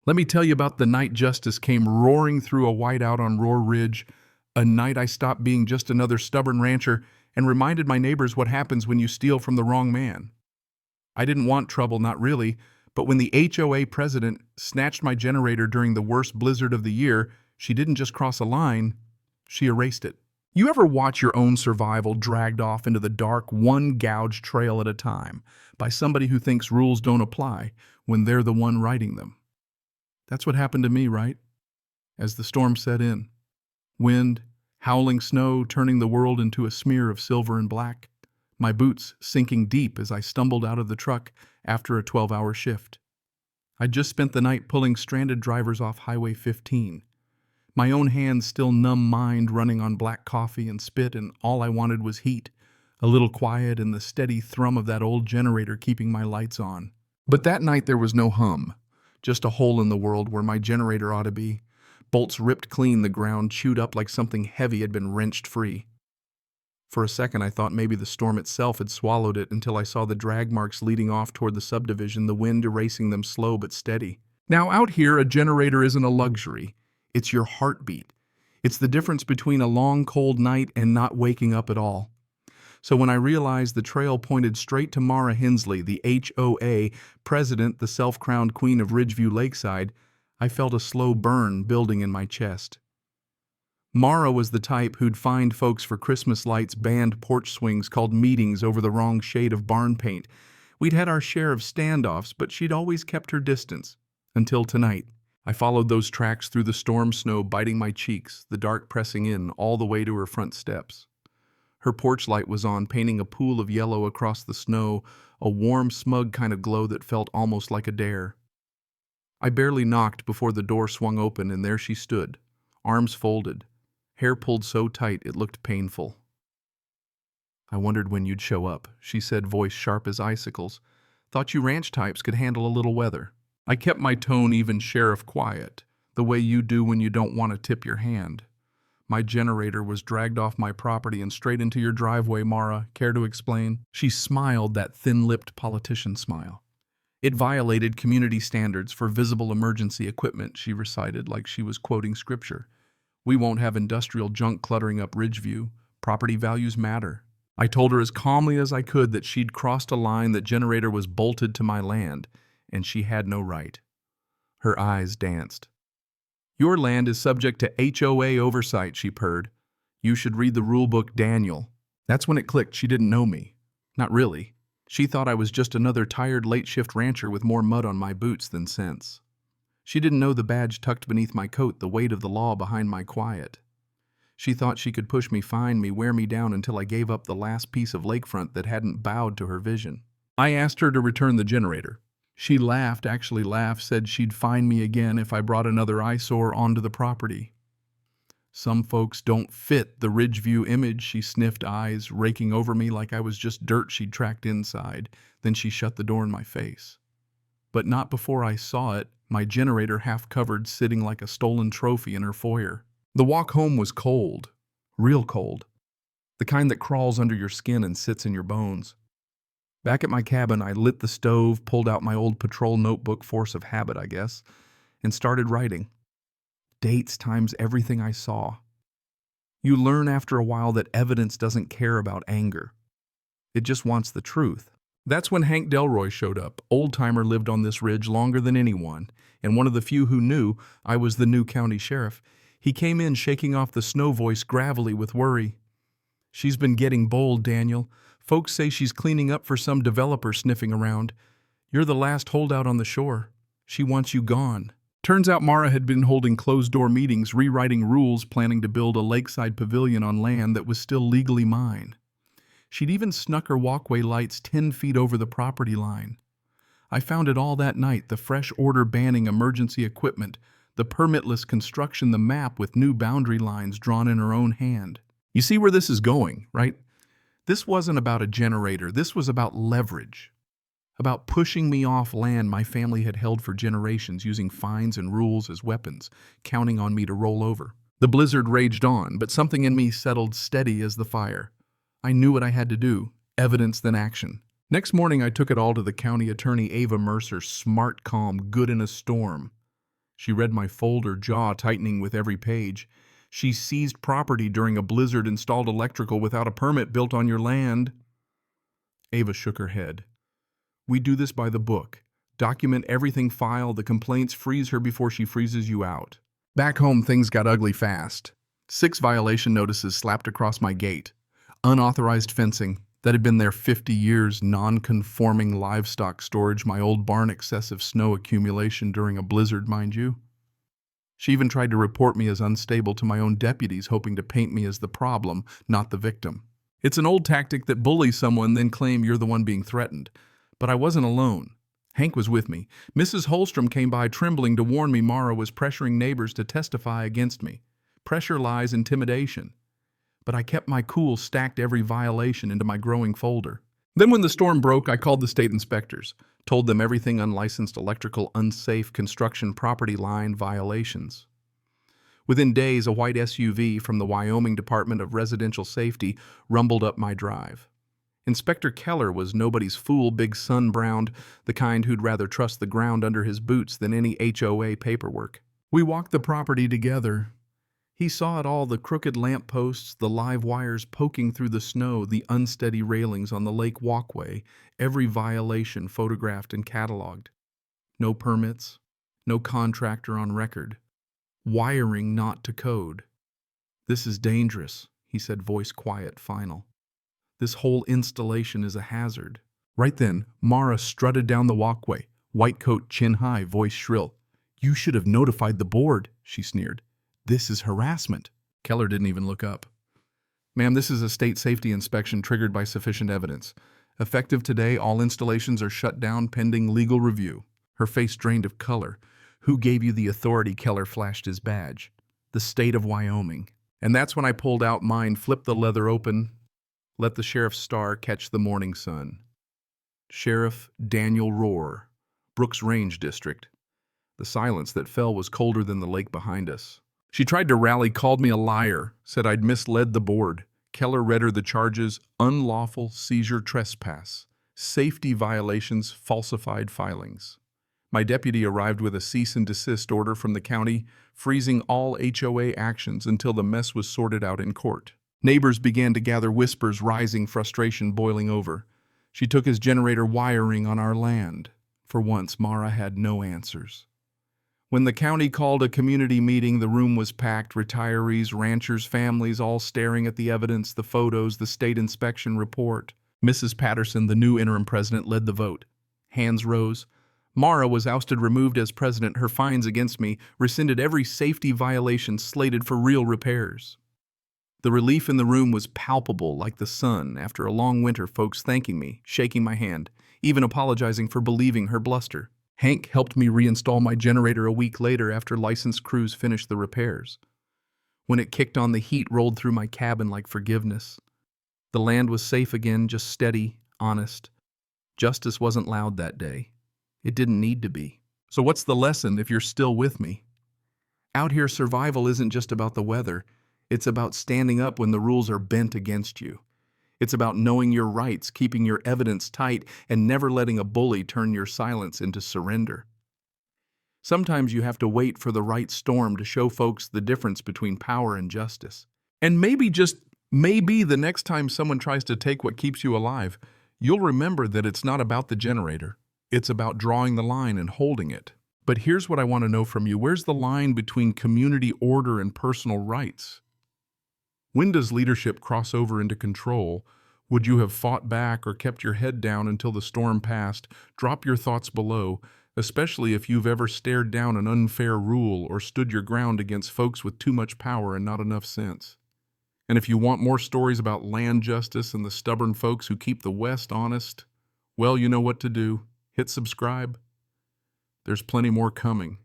Let me tell you about the night justice came roaring through a whiteout on Roar Ridge, a night I stopped being just another stubborn rancher and reminded my neighbors what happens when you steal from the wrong man. I didn't want trouble, not really, but when the HOA president snatched my generator during the worst blizzard of the year, she didn't just cross a line, she erased it. You ever watch your own survival dragged off into the dark, one gouge trail at a time, by somebody who thinks rules don't apply when they're the one writing them? That's what happened to me, right? As the storm set in. Wind, howling snow turning the world into a smear of silver and black. My boots sinking deep as I stumbled out of the truck after a 12-hour shift. I'd just spent the night pulling stranded drivers off Highway 15. My own hands still numb mind running on black coffee and spit, and all I wanted was heat, a little quiet, and the steady thrum of that old generator keeping my lights on. But that night there was no hum, just a hole in the world where my generator ought to be. Bolts ripped clean, the ground chewed up like something heavy had been wrenched free. For a second I thought maybe the storm itself had swallowed it until I saw the drag marks leading off toward the subdivision, the wind erasing them slow but steady. Now out here, a generator isn't a luxury. It's your heartbeat. It's the difference between a long, cold night and not waking up at all. So when I realized the trail pointed straight to Mara Hensley, the HOA president, the self-crowned queen of Ridgeview Lakeside, I felt a slow burn building in my chest. Mara was the type who'd find folks for Christmas lights, banned porch swings, called meetings over the wrong shade of barn paint. We'd had our share of standoffs, but she'd always kept her distance. Until tonight. I followed those tracks through the storm snow, biting my cheeks, the dark pressing in, all the way to her front steps. Her porch light was on, painting a pool of yellow across the snow, a warm, smug kind of glow that felt almost like a dare. I barely knocked before the door swung open, and there she stood, arms folded, hair pulled so tight it looked painful. "I wondered when you'd show up," she said, voice sharp as icicles. "Thought you ranch types could handle a little weather." I kept my tone even sheriff quiet, the way you do when you don't want to tip your hand. "My generator was dragged off my property and straight into your driveway, Mara. Care to explain?" She smiled, that thin-lipped politician smile. "It violated community standards for visible emergency equipment," she recited like she was quoting scripture. "We won't have industrial junk cluttering up Ridgeview. Property values matter." I told her as calmly as I could that she'd crossed a line, that generator was bolted to my land, and she had no right. Her eyes danced. "Your land is subject to HOA oversight," she purred. "You should read the rulebook, Daniel." That's when it clicked. She didn't know me. Not really. She thought I was just another tired late-shift rancher with more mud on my boots than sense. She didn't know the badge tucked beneath my coat, the weight of the law behind my quiet. She thought she could push me, fine me, wear me down until I gave up the last piece of lakefront that hadn't bowed to her vision. I asked her to return the generator. She laughed, actually laughed, said she'd fine me again if I brought another eyesore onto the property. "Some folks don't fit the Ridgeview image," she sniffed, eyes raking over me like I was just dirt she'd tracked inside. Then she shut the door in my face. But not before I saw it, my generator half covered, sitting like a stolen trophy in her foyer. The walk home was cold, real cold, the kind that crawls under your skin and sits in your bones. Back at my cabin, I lit the stove, pulled out my old patrol notebook, force of habit, I guess, and started writing. Dates times everything I saw. You learn after a while that evidence doesn't care about anger. It just wants the truth. That's when Hank Delroy showed up. Old-timer, lived on this ridge longer than anyone, and one of the few who knew I was the new county sheriff. He came in shaking off the snow, voice gravelly with worry. "She's been getting bold, Daniel. Folks say she's cleaning up for some developer sniffing around. You're the last holdout on the shore. She wants you gone." Turns out Mara had been holding closed-door meetings, rewriting rules, planning to build a lakeside pavilion on land that was still legally mine. She'd even snuck her walkway lights 10 feet over the property line. I found it all that night, the fresh order banning emergency equipment, the permitless construction, the map with new boundary lines drawn in her own hand. You see where this is going, right? This wasn't about a generator. This was about leverage. About pushing me off land my family had held for generations, using fines and rules as weapons, counting on me to roll over. The blizzard raged on, but something in me settled steady as the fire. I knew what I had to do, evidence then action. Next morning I took it all to the county attorney, Ava Mercer, smart, calm, good in a storm. She read my folder, jaw tightening with every page. She seized property during a blizzard, installed electrical without a permit, built on your land. Ava shook her head. We do this by the book. Document everything, file the complaints, freeze her before she freezes you out. Back home, things got ugly fast. 6 violation notices slapped across my gate. Unauthorized fencing that had been there 50 years, non-conforming livestock storage, my old barn, excessive snow accumulation during a blizzard, mind you. She even tried to report me as unstable to my own deputies, hoping to paint me as the problem, not the victim. It's an old tactic that bullies someone, then claim you're the one being threatened. But I wasn't alone. Hank was with me. Mrs. Holstrom came by trembling to warn me Mara was pressuring neighbors to testify against me. Pressure, lies, intimidation. But I kept my cool, stacked every violation into my growing folder. Then when the storm broke, I called the state inspectors, told them everything: unlicensed electrical, unsafe construction, property line violations. Within days, a white SUV from the Wyoming Department of Residential Safety rumbled up my drive. Inspector Keller was nobody's fool, big sun-browned, the kind who'd rather trust the ground under his boots than any HOA paperwork. We walked the property together. He saw it all: the crooked lamp posts, the live wires poking through the snow, the unsteady railings on the lake walkway, every violation photographed and cataloged. No permits, no contractor on record. Wiring not to code. This is dangerous, he said, voice quiet, final. This whole installation is a hazard. Right then, Mara strutted down the walkway, white coat chin high, voice shrill. You should have notified the board, she sneered. This is harassment. Keller didn't even look up. Ma'am, this is a state safety inspection triggered by sufficient evidence. Effective today, all installations are shut down pending legal review. Her face drained of color. Who gave you the authority? Keller flashed his badge. The state of Wyoming. And that's when I pulled out mine, flipped the leather open, let the sheriff's star catch the morning sun. Sheriff Daniel Rohr, Brooks Range District. The silence that fell was colder than the lake behind us. She tried to rally, called me a liar, said I'd misled the board. Keller read her the charges: unlawful seizure, trespass, safety violations, falsified filings. My deputy arrived with a cease and desist order from the county, freezing all HOA actions until the mess was sorted out in court. Neighbors began to gather, whispers rising, frustration boiling over. She took his generator wiring on our land. For once, Mara had no answers. When the county called a community meeting, the room was packed, retirees, ranchers, families, all staring at the evidence, the photos, the state inspection report. Mrs. Patterson, the new interim president, led the vote. Hands rose. Mara was ousted, removed as president. Her fines against me rescinded, every safety violation slated for real repairs. The relief in the room was palpable, like the sun after a long winter, folks thanking me, shaking my hand, even apologizing for believing her bluster. Hank helped me reinstall my generator a week later after licensed crews finished the repairs. When it kicked on, the heat rolled through my cabin like forgiveness. The land was safe again, just steady, honest. Justice wasn't loud that day. It didn't need to be. So what's the lesson if you're still with me? Out here, survival isn't just about the weather. It's about standing up when the rules are bent against you. It's about knowing your rights, keeping your evidence tight, and never letting a bully turn your silence into surrender. Sometimes you have to wait for the right storm to show folks the difference between power and justice. And maybe, just maybe, the next time someone tries to take what keeps you alive, you'll remember that it's not about the generator. It's about drawing the line and holding it. But here's what I want to know from you. Where's the line between community order and personal rights? When does leadership cross over into control? Would you have fought back or kept your head down until the storm passed? Drop your thoughts below, especially if you've ever stared down an unfair rule or stood your ground against folks with too much power and not enough sense. And if you want more stories about land justice and the stubborn folks who keep the West honest, well, you know what to do. Hit subscribe. There's plenty more coming.